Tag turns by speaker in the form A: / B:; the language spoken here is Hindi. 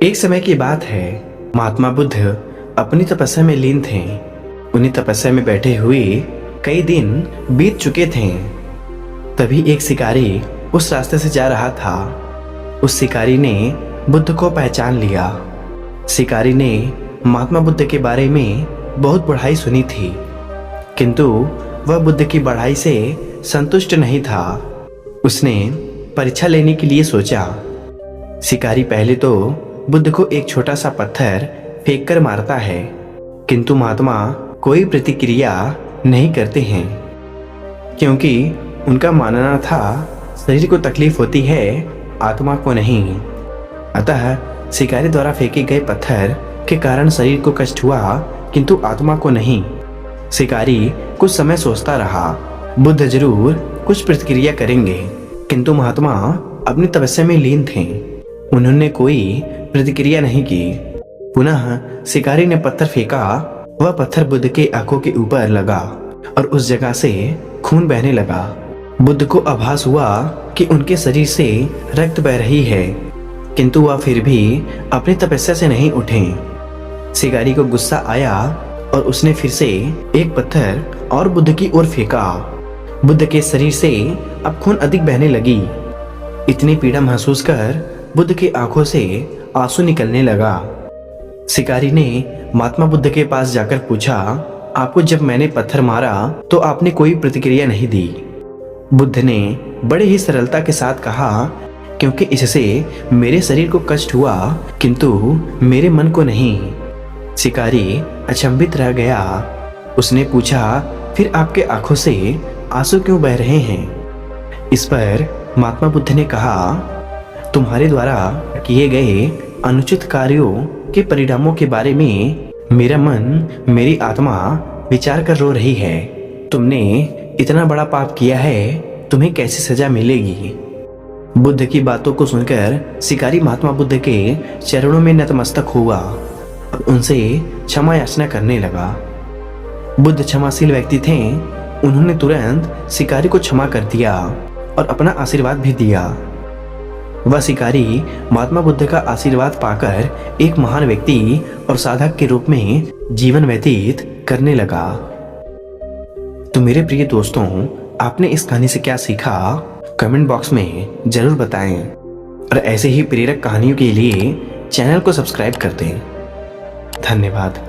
A: एक समय की बात है, महात्मा बुद्ध अपनी तपस्या में लीन थे। उन्हीं तपस्या में बैठे हुए कई दिन बीत चुके थे। तभी एक शिकारी उस रास्ते से जा रहा था। उस शिकारी ने बुद्ध को पहचान लिया। शिकारी ने महात्मा बुद्ध के बारे में बहुत बढ़ाई सुनी थी, किंतु वह बुद्ध की बढ़ाई से संतुष्ट नहीं था। उसने परीक्षा लेने के लिए सोचा। शिकारी पहले तो बुद्ध को एक छोटा सा पत्थर फेंक कर मारता है, किंतु महात्मा कोई प्रतिक्रिया नहीं करते हैं, क्योंकि उनका मानना था शरीर को तकलीफ होती है, आत्मा को नहीं। अतः शिकारी द्वारा फेंके गए पत्थर के कारण शरीर को कष्ट हुआ, किंतु आत्मा को नहीं। शिकारी कुछ समय सोचता रहा, बुद्ध जरूर कुछ प्रतिक्रिया करेंगे, किंतु महात्मा अपनी तपस्या में लीन थे। उन्होंने कोई प्रतिक्रिया नहीं की। पुनः शिकारी ने पत्थर फेंका। वह पत्थर बुद्ध के आंखों के ऊपर लगा और उस जगह से खून बहने लगा। बुद्ध को आभास हुआ कि उनके शरीर से रक्त बह रही है, किंतु वह फिर भी अपनी तपस्या से नहीं उठे। शिकारी को गुस्सा आया और उसने फिर से एक पत्थर और बुद्ध की ओर फेंका। बुद्ध के शरीर से अब खून अधिक बहने लगी। इतनी पीड़ा महसूस कर बुद्ध की आंखों से आंसू निकलने लगा। शिकारी ने महात्मा बुद्ध के पास जाकर पूछा, आपको जब मैंने पत्थर मारा तो आपने कोई प्रतिक्रिया नहीं दी। बुद्ध ने बड़े ही सरलता के साथ कहा, क्योंकि इससे मेरे शरीर को कष्ट हुआ, किंतु मेरे मन को नहीं। शिकारी अचंभित रह गया। उसने पूछा, फिर आपके आंखों से आंसू क्यों बह रहे हैं? इस पर महात्मा बुद्ध ने कहा, तुम्हारे द्वारा किए गए अनुचित कार्यों के परिणामों के बारे में मेरा मन, मेरी आत्मा विचार कर रो रही है। तुमने इतना बड़ा पाप किया है, तुम्हें कैसी सजा मिलेगी? बुद्ध की बातों को सुनकर शिकारी महात्मा बुद्ध के चरणों में नतमस्तक हुआ और उनसे क्षमा याचना करने लगा। बुद्ध क्षमाशील व्यक्ति थे। उन्होंने तुरंत शिकारी को क्षमा कर दिया और अपना आशीर्वाद भी दिया। वह शिकारी महात्मा बुद्ध का आशीर्वाद पाकर एक महान व्यक्ति और साधक के रूप में जीवन व्यतीत करने लगा। तो मेरे प्रिय दोस्तों, आपने इस कहानी से क्या सीखा? कमेंट बॉक्स में जरूर बताएं और ऐसे ही प्रेरक कहानियों के लिए चैनल को सब्सक्राइब कर दें। धन्यवाद।